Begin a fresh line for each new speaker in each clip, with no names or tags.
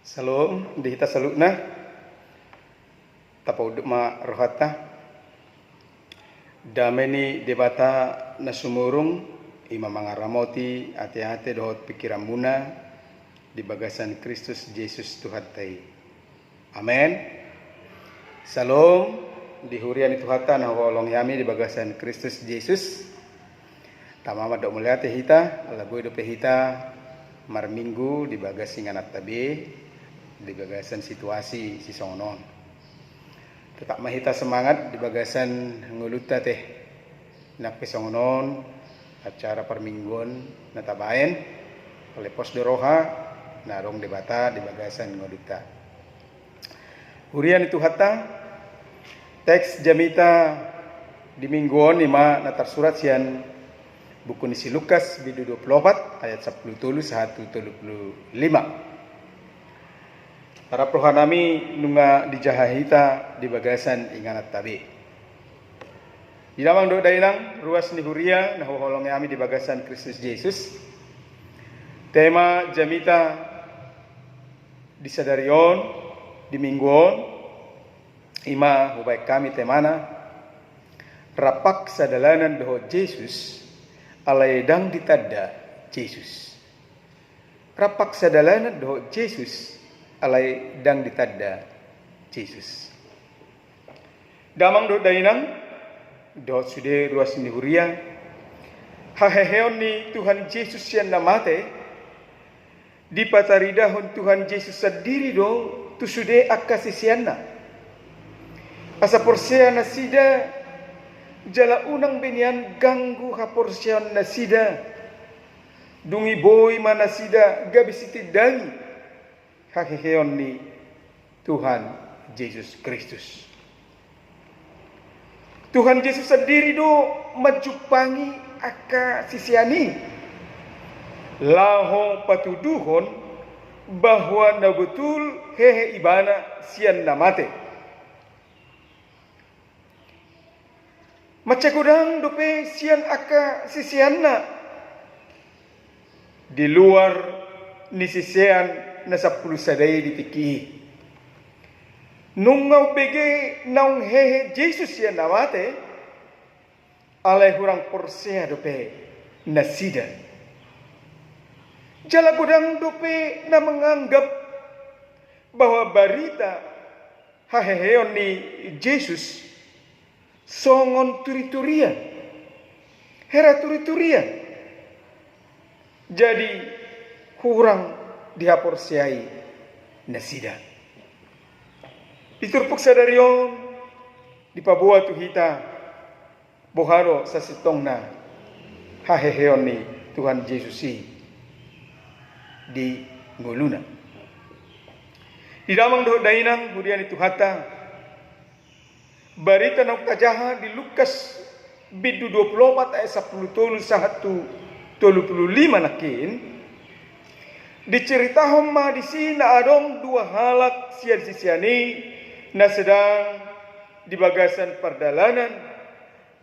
Salom, dihita salutna. Tapa uduk ma rohata. Dameni debata nasumurung ima mangaramoti ate-ate dohot pikiran muna di bagasan Kristus Yesus Tuhan tai. Amen. Salom, dihurian itu hata na holong yami di bagasan Kristus Yesus. Tamama dok mulia tehita, lagu dope hita mar minggu di bagasan nganat tabe di bagasan situasi si sonon. Tetap mahita semangat di bagasan nguluta teh nak pesongonon acara permingguan natabaen oleh pos doroha narong debata di bagasan nguluta. Hurian itu hata teks jamita di mingguan ima natar surat sian buku nisi Lukas bidu 24 ayat 10 tulu 1:35. Para prohanami nunga dijahahita di bagasan inganat tabi. Di dalam doa dainang ruas ni huria nah holong yami di bagasan Kristus Yesus. Tema jamita disadarion di mingguon ima hubai kami temana rapak sadalanan doho Yesus alaydang ditadda Yesus. Rapak sadalanan doho Yesus alai dang ditadda Yesus. Damang do dainang do sude ruas ni huria haheheon ni Tuhan Yesus yang namate di pataridahon Tuhan Yesus sendiri do tu sude akasisianna asa porsean nasida jala unang binian ganggu haporsean nasida dungi boy manasida gabisiti dangi haheheon ni Tuhan Yesus Kristus. Tuhan Yesus sendiri do majupangi aka sisiani laho patuduhon bahwa na betul hehe ibana sian namate. Macakudang dope sian aka sisianna di luar ni sisian na 10 sadai dipiki. Nungau bege naung hehe Yesus ya namate alai hurang porsea dope nasida. Jala gudang dope na menganggap bahwa barita haheheon ni Yesus songon turi-turian. Hera turi-turian. Jadi hurang dihaporsiai nasida. Iturpuk sadarion di pabua tuhita boharo sa sitongna haheheon ni Tuhan Yesusi di nguluna. Di damang do dainang kemudian itu hata barita nang kajaha di Lukas bidu 24 ayat 10 tolu 1:35 nakin diceritahom mah di sini adong dua halak sian sisiani na sedang di bagasan perdalanan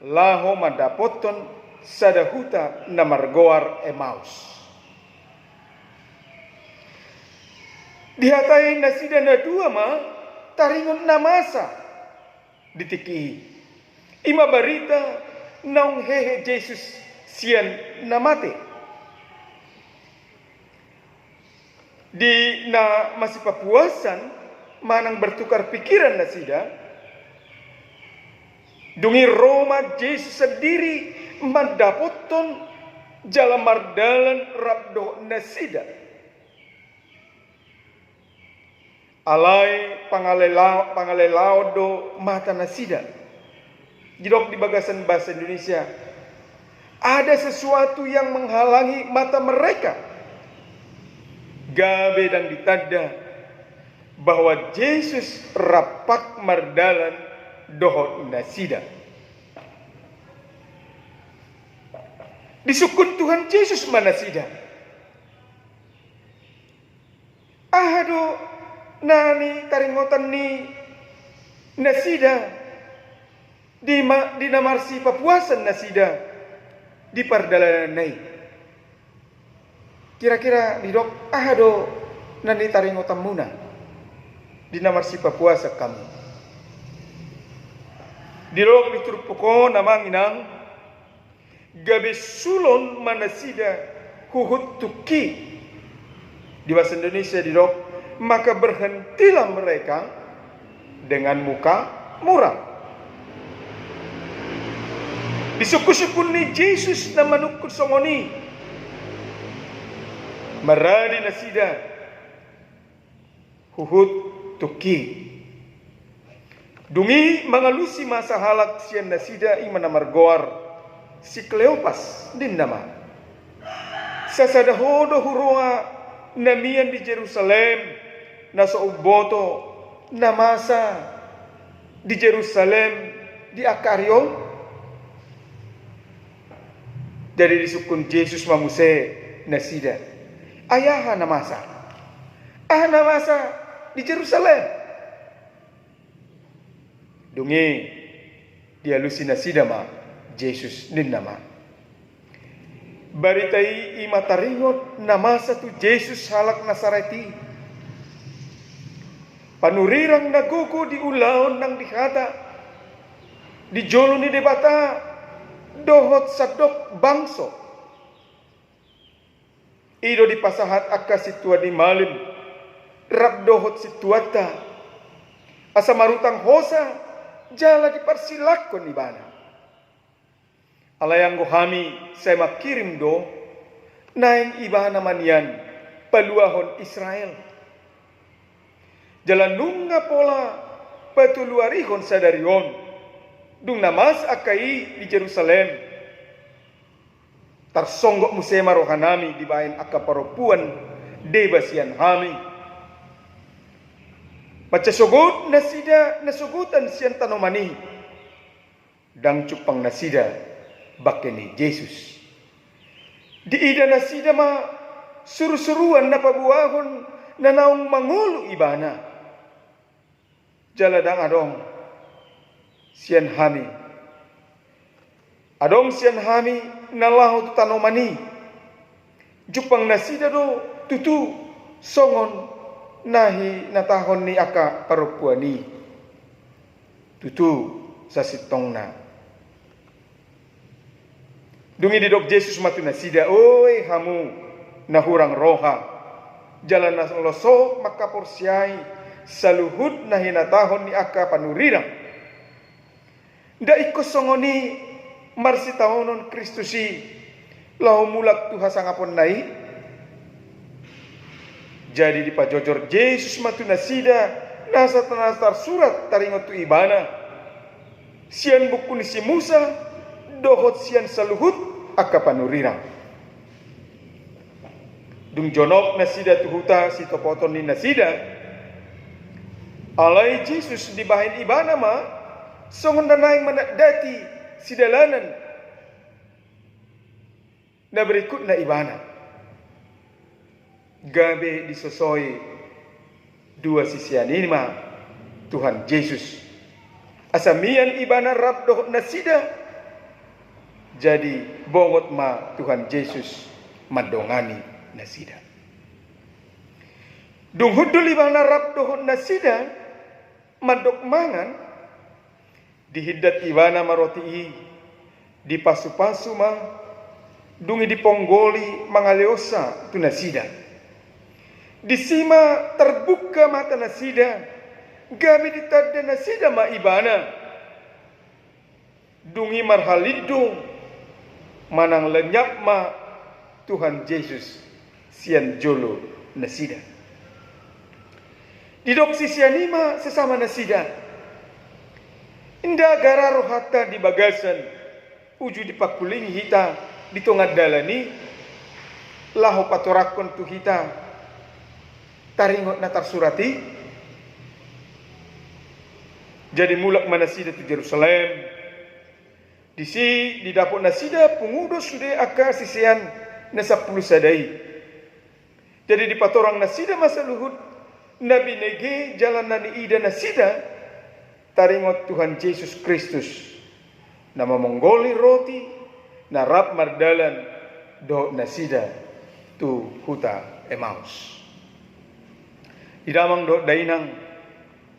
laho mandapoton sadahuta na margoar Emaus. Dihatain nasida na dua mah taringon na masa ditiki. Ima barita naung hehe Yesus sian namate. Di na masih papuasan manang bertukar pikiran nasida dungi Roma Yesus sendiri mandapoton jalan mardalan rabdo nasida alai pangalelao do mata nasida jidok di bagasan bahasa Indonesia ada sesuatu yang menghalangi mata mereka gabe dan ditanda bahwa Yesus rapak mardalan dohot nasida. Disukun Tuhan Yesus manasida. Ahado nani taringotan ni nasida di namarsi papuasan nasida di pardalanan nai. Kira-kira didok ahado nani taringo tamuna di namar si papuasa kami. Dirok diturpoko namang inang gabe sulon manasida huhut tuki di bahasa Indonesia dirok, maka berhentilah mereka dengan muka murah. Disuku-sukun ni Yesus na manukut songoni maradi nasida huhut tuki dungi mangalusi masa halak sian nasida imana margoar si Kleopas din nama sasada hodo hurua namian di Jerusalem nasa uboto namasa di Jerusalem di Akariol. Jadi disukun Yesus mamuse nasida ayaha namasa di Jerusalem dungi dia lusi nasida ma Yesus din nama baritai imataringot namasa tu Yesus halak Nasareti panurirang nagugo di ulaon nang dihata di jolo ni debata dohot sadok bangso ido di pasahat akka situa di malim rap dohot situata asa marutang hosa jala di parsilakon ibana alayang gohami saya makirim do naing ibana manian paluahon Israel jalan nunga pola patuluarihon sadarion dung namas akai di Jerusalem tarsonggok musema rohanami di bayan akka paropuan debasian hami pacasogot nasida nasugutan sian tanomani dang cupang nasida bakeni Yesus di ida nasida ma suru-suruan na pabuahon na naong mangulu ibana jaladang adong sian hami nalahu tanomani jupang nasida do tutu songon nahi natahon ni aka parupuani tutu sasitong na dungi didok Yesus matu nasida oi hamu nahurang roha jalan naslosok maka porsiai saluhud nahi natahon ni aka panurirang da ikos songoni marsi taonon Kristusi lahu mulak tuha sangapon nai jadi di pajojor Yesus matu nasida nasa tanastar surat taringot tu ibana sian buku ni si Musa dohot sian saluhut akka panurirang dung jonok nasida tuhuta si topoton ni nasida alai Yesus di bahin ibana ma songon naing manadati sidalanan na berikut na ibana gabe disosoi dua sisian ini ma Tuhan Yesus asamian ibana rab dohot nasida jadi bongot ma Tuhan Yesus madongani nasida dung hudul ibana rab dohot nasida madok mangan dihidat ibana maroti di pasu-pasu ma dungi diponggoli mangaleosa tu nasida disima terbuka mata nasida gabi ditadda nasida ma ibana dungi marhalido manang lenyap ma Tuhan Yesus sian jolo nasida didok sisianima sesama nasida inda gara rohata di bagasan uju dipakuling hita di tongad dalani lahu patorakon tu hita taringot natar surati jadi mulak manasida tu Jerusalem disi di dapur nasida pengudos sudah aka sisian na 10 sadai jadi di patorang nasida masa luhut nabi nege jalan nani ida nasida taringot Tuhan Yesus Kristus nama menggoli roti narap mardalan do nasida tu huta Emaus Idamang do dainang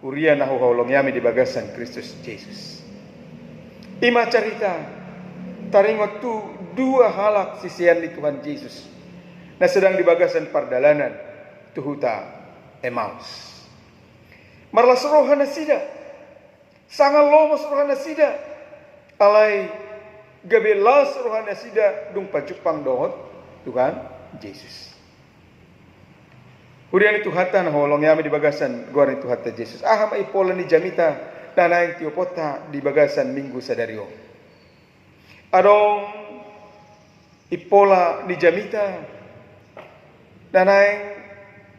uria na huholong yami di bagasan Kristus Jesus. Ima cerita taring waktu dua halak sisian di Tuhan Yesus na sedang di bagasan pardalanan tuhuta Emmaus. Marlas rohana sida sangal lomos rohana sida alai gabelas rohana sida dung pacupang dohot Tuhan Yesus. Hurian itu hata na holong yami di bagasan guaran itu hata Yesus. Aham ipola ni jamita nanaing tiopota di bagasan minggu sadario. Adong ipola ni jamita nanaing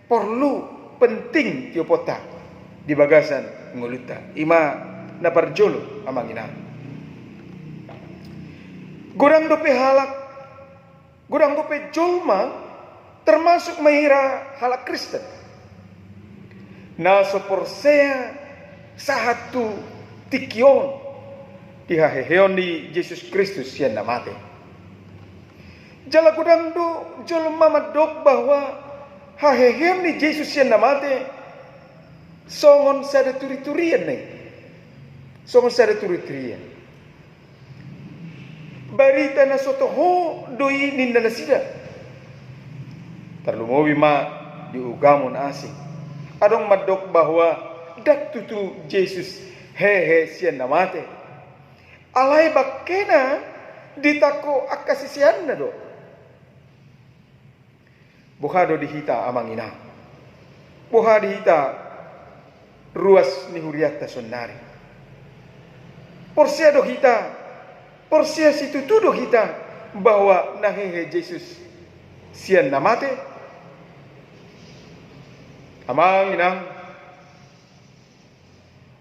perlu penting tiopota di bagasan nguluta. Ima na parjolo amangina. Gurang dope halak, gurang dope jolma termasuk mahira halak Kristen. Na soporsea sahatu tikion dihaheheon di Yesus Kristus yang namate. Jala gudang do jolma madok bahwa haheheon di Yesus yang namate songon sada turi-turian nih. Songon sada turi-turian. Barita na sotoho doi ninda nasida. Terlumowi ma di ugamon asing. Adong madok bahwa dak tutu Yesus hehe sian namate. Alai bakena ditako akasisian na do. Buhado dihita amangina. Buha dihita ruas ni huriata sonari. Porsia do hita. Porsia situ tudo hita bahwa nahehe Yesus sian namate. Amang inang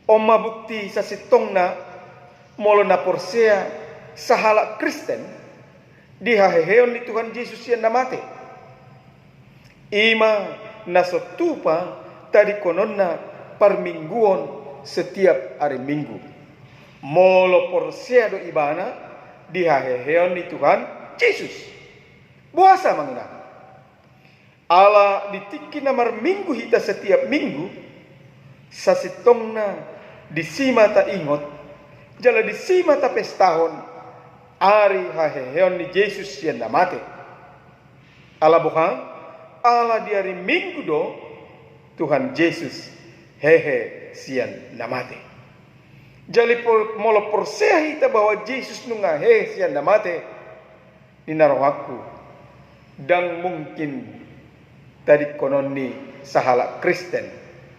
oma bukti sa sitong na molo na porsea sa halak Kristen dihaheheon ni Tuhan Yesus yang namate. Ima nasotupa tadi konon na parmingguon setiap hari minggu. Molo porsea do ibana dihaheheon ni Tuhan Yesus. Buasa manginang. Allah ditiki namar minggu hita setiap minggu sasitongna disima ta ingot jala disima ta pestahon ari haheheon ni Yesus yang namate. Allah bukan Allah di hari minggu do Tuhan Yesus hehe sian namate. Jali molo porsea hita bahwa Yesus nunga hehe sian namate ninarohaku dan mungkin tadi konon ni sahalak Kristen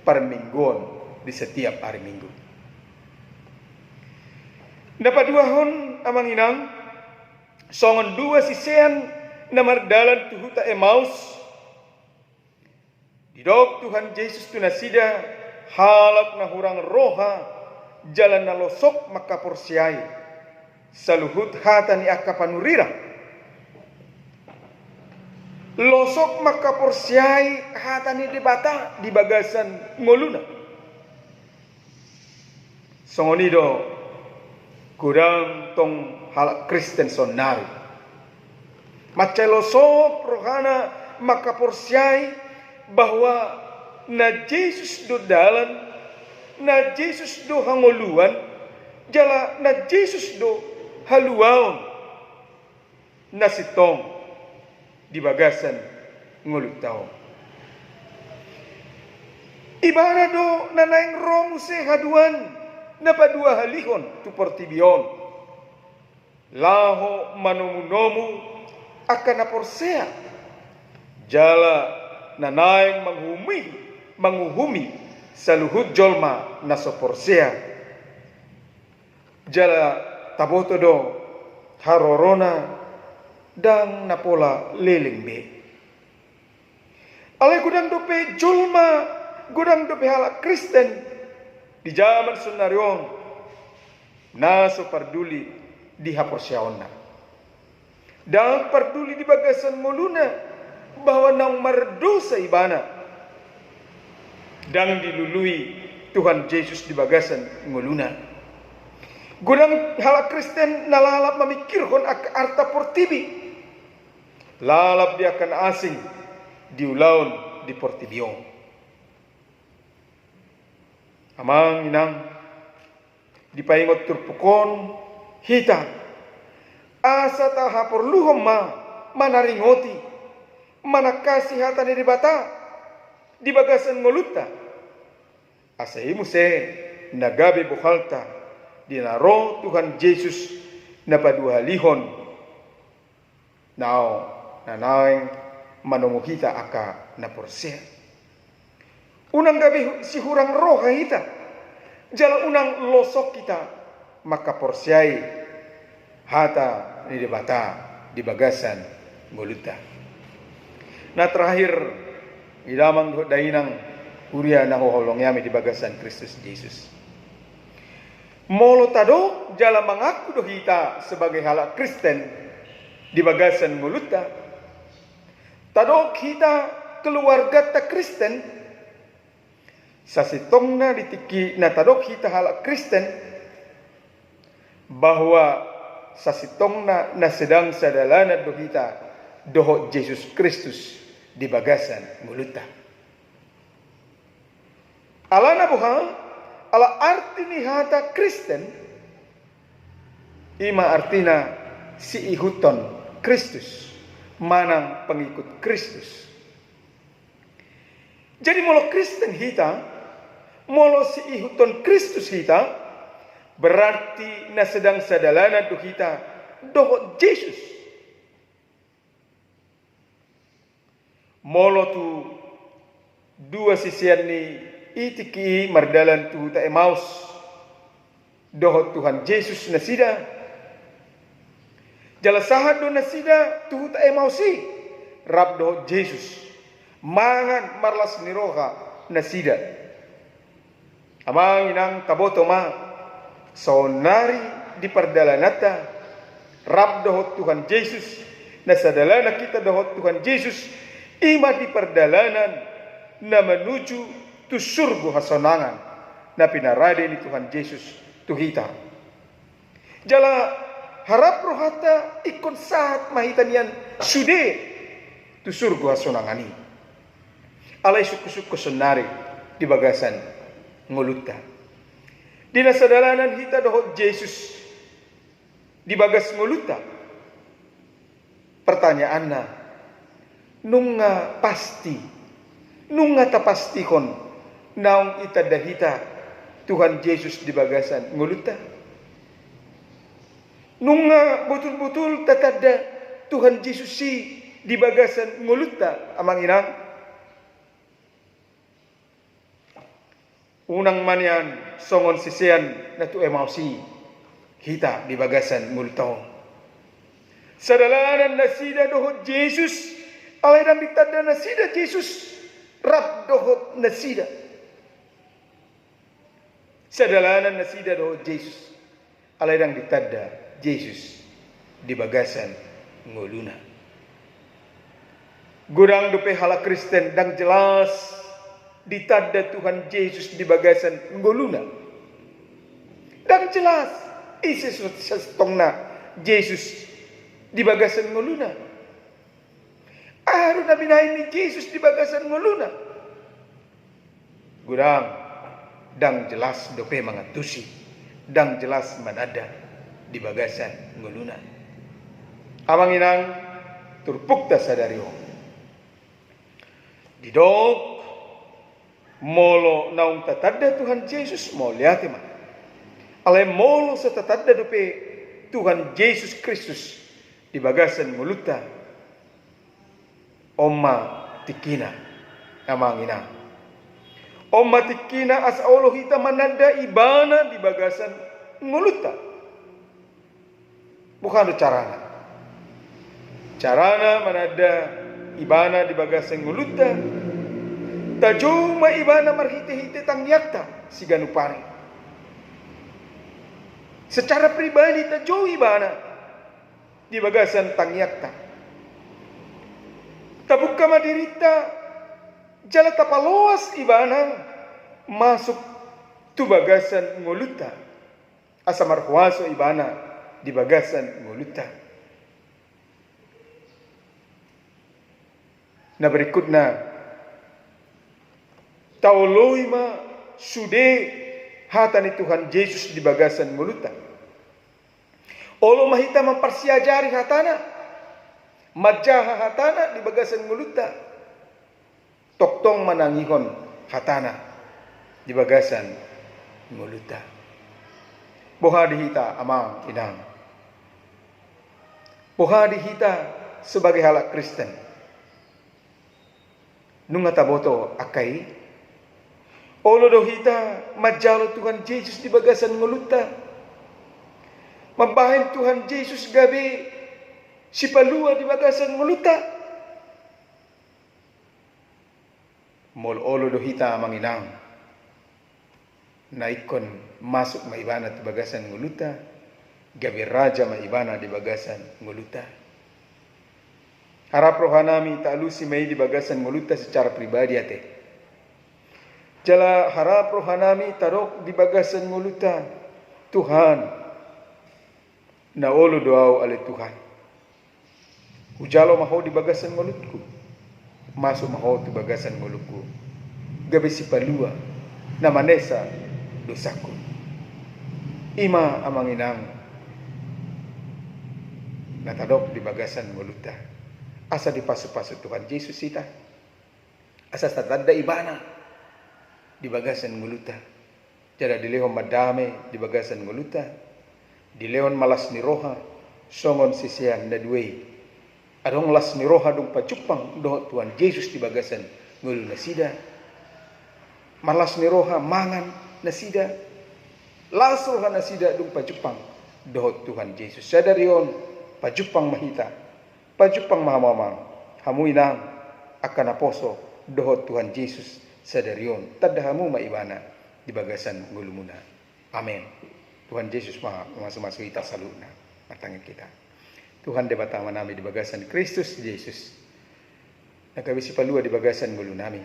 permingguan di setiap hari minggu. Dapat dua hon amang inang songon dua sisean namar dalan tuhuta Emmaus. Didok Tuhan Yesus tu nasida halak na hurang roha jalan na losok maka porsiai saluhut hata ni akapanurira. Losok maka porsiai hatani debata di bagasan ngoluna. Songonido kurang tong halak Kristen sonari. Macelosok rohana maka porsiai bahwa na Yesus do dalan, na Yesus do hangoluan, jala na Yesus do haluaon na sitong di bagasan ngulut tao. Ibara do nanaing romuse haduan napadua halihon tu portibion. Laho manomu-nomu akan naporsea. Jala nanaing manguhumi saluhut jolma nasoporsea. Jala taboto do harorona dan napola leleng be. Alai gudang dope julma, gudang dope halak Kristen di zaman sunarion naso parduli di haporsiaonna. Dan parduli di bagasan moluna bahwa nang mardosa ibana dan dilului Tuhan Yesus di bagasan ngoluna. Gudang halak Kristen nalalap memikirkan arta portibi. Lalap dia akan asing diulaun di portibiong. Amang inang dipaingot turpukon hita asa ta haporluhom manaringoti manakasi hata ni bata di bagasan ngoluta asa imuse nagabe bukhalta dinaro Tuhan Yesus na paduhalihon nao nanaweng manumuhita aka na porsia unang gabi si hurang roh hita jala unang losok kita maka porsiai hata ni debata di bagasan ngoluta. Nah terakhir idamang dainang kuria na hoholong yami di bagasan Kristus Yesus. Molo tado jala mengaku dohita sebagai halak Kristen di bagasan ngoluta. Tado kita keluarga ta Kristen sasitongna ditiki na tadok kita halak Kristen bahwa sasitongna na sedang sadalana dohita doho Yesus Kristus di bagasan ngoluta. Alana buha ala arti ni hata Kristen ima artina si ihuton Kristus manang pengikut Kristus. Jadi molo Kristen hita molo si ihuton Kristus hita berarti na sedang sadalana do hita doho Yesus. Molo tu dua sisian ni itiki mardalan tu ta Emaus doho Tuhan Yesus nasida jala sahad do nasida tu ta Emausi rab doho Yesus mangan marlas niroha nasida. Amang inang kaboto sonari di perdalanata rab dohot Tuhan Yesus na sadalana kita dohot Tuhan Yesus ima di perdalanan na menuju tu surga hasonangan na pinarade ni Tuhan Yesus tuhita. Jala harap rohata ikon saat mahitanian sude tu surga hasonangani. Alay suku-suku sonari di bagasan ngoluta. Dina sadalanan hita dohot Yesus di bagas ngoluta. Pertanyaanna, nunga pasti, nunga tapastihon naong ita dahita Tuhan Yesus di bagasan ngoluta. Nunga betul-betul tatada Tuhan Yesus si di bagasan ngoluta amang inang. Unang manian songon sisian na tu Emausi hita di bagasan ngulto. Sadalanan nasida dohot Yesus alay dan ditada nasida Yesus rab dohot nasida. Sadalanan nasida dohot Yesus alay dan ditada Yesus di bagasan nguluna. Gurang dupe hala Kristen dang jelas ditada Tuhan Yesus di bagasan ngoluna. Dan jelas isi sestongna Yesus di bagasan ngoluna. Aru nabi ni Yesus di bagasan ngoluna. Gurang dang jelas dope mangatusi dang jelas manada di bagasan ngoluna. Amang inang turpukta sadario. Didok molo naung tatada Tuhan Yesus mo liati man. Alay molo sa tatada dope Tuhan Yesus Kristus di bagasan ngoluta. Oma tikina amang ina. Oma tikina as Allah hita manada ibana di bagasan ngoluta. Bukan carana. Carana manada ibana di bagasan ngoluta. Tajuma ibana marhite-hite tangyakta si ganupari. Secara pribadi tajo ibana di bagasan tangyakta. Tabukka madirita jala tapaloas ibana masuk tu bagasan ngoluta. Asa marhuaso ibana di bagasan ngoluta. Na berikutna tauloi ma sude hatani Tuhan Yesus di bagasan nguluta. Olo mahita mempersiajari hatana, majaha hatana di bagasan nguluta. Toktong manangihon hatana di bagasan nguluta. Bohadi hita amang inang. Bohadi hita sebagai halak Kristen. Nungata boto akai. Olo dohita majalo Tuhan Yesus di bagasan nguluta. Mabahin Tuhan Yesus gabi si palua di bagasan nguluta. Mol olo dohita manginang. Naikon masuk maibana di bagasan nguluta. Gabi raja maibana di bagasan nguluta. Harap rohanami ta'alusi mai di bagasan nguluta secara pribadi ate. Jala harap rohanami tarok di bagasan nguluta. Tuhan na olo doau ale Tuhan. Ujalo maho di bagasan mulutku. Masuk maho di bagasan mulutku. Gabi si palua na manesa dosaku. Ima amang inang natadok di bagasan muluta. Asa di pasu-pasu Tuhan Yesus ita. Asa tatanda ibana di bagasan muluta. Jada dilehom madame di bagasan muluta. Di leon malas ni roha songon sisian na duwe adong las ni roha dong pacupang doh Tuhan Yesus di bagasan ngulu na sida malas ni roha mangan na sida las roha na sida dong pacupang doh Tuhan Yesus sadarion pacupang mahita pacupang mahamamang hamuinang akan aposo doh Tuhan Yesus sadarion tadahamu maibana di bagasan ngulu muna. Amin. Tuhan Yesus masuk kita saluna matangin kita. Tuhan debatama nami di bagasan Kristus Yesus. Nagkabisi palua di bagasan ngulu nami.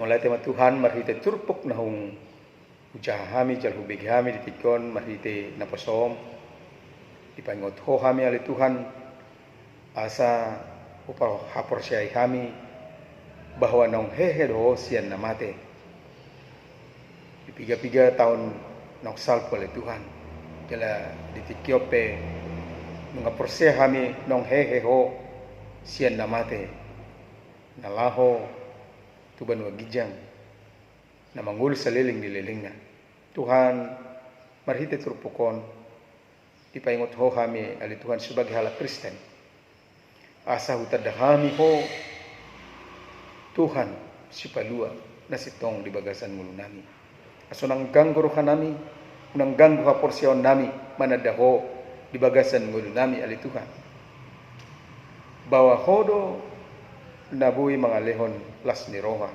Mulai tema Tuhan marhite turpok nahung ujahami jalhubig hami ditikon marhite naposom. Dipangot ho hami ali Tuhan asa upah hapor syai hami bahwa nong hehe do sian namate. Di piga-piga tahun noksal oleh Tuhan. Jala ditikiope nunga porse hami nong hehe ho sian namate. Nalaho tuban wagijang na mangul sa liling nililingna. Tuhan marhite turpukon dipaingot ho hami ali Tuhan sebagai halak Kristen. Asa hutad hami ho Tuhan si palua na sitong di bagasan mulu nami. Aso nang ganggu rohan nami, nang ganggu haporsion nami, manadaho di bagasan ngulu nami ali Tuhan. Bawa hodo nabui mga lehon las ni roha.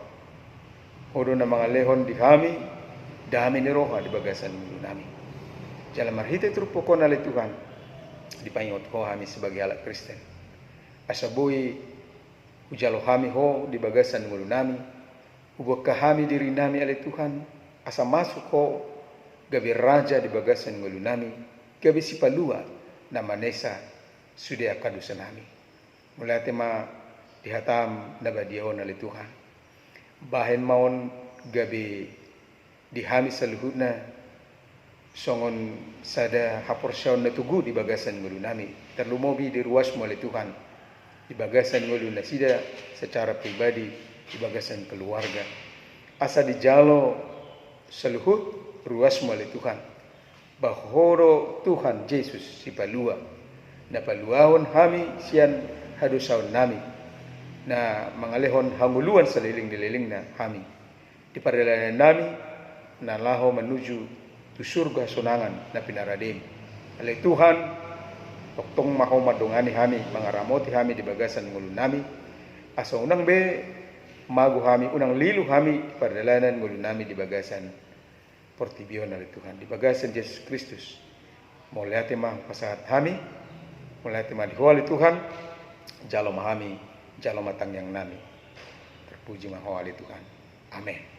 Hodo na mga lehon di hami, dami ni roha di bagasan ngulu nami. Jala marhite trupokon ali Tuhan, dipaingot ho hami sebagai alat Kristen. Asabui ujalo hami ho di bagasan ngulu nami, ubah kahami diri nami ali Tuhan. Asa masuk ko gabi raja di bagasan ngulu nami, gabi si palua na manesa sudah akadusa nami. Mulai tema dihatam na badiahon ali Tuhan. Bahen maon gabi dihami sa luhut na songon sada haporsyaon na tugu di bagasan ngulu nami. Terlumobi di ruas mo ali Tuhan. Di bagasan ngulu na sida secara pribadi, di bagasan keluarga. Asa dijalo seluhut ruas mulai Tuhan. Bahoro Tuhan Yesus si palua. Na paluahon hami sian hadusaon nami. Na mangalehon hanguluan sa liling-liling na hami. Di parelanan nami na laho menuju tu surga sonangan na pinaradim. Alay Tuhan, toktong maho madungani hami, mangaramoti hami di bagasan ngulu nami. Asa unang be magu hami unang lilu hami perdalanan ngulu nami di bagasan portibion dari Tuhan di bagasan Yesus Kristus. Mulai tema pasahat hami, mulai tema dihuali Tuhan, jalo mahami, jalo matang yang nami. Terpuji mahawali Tuhan. Amin.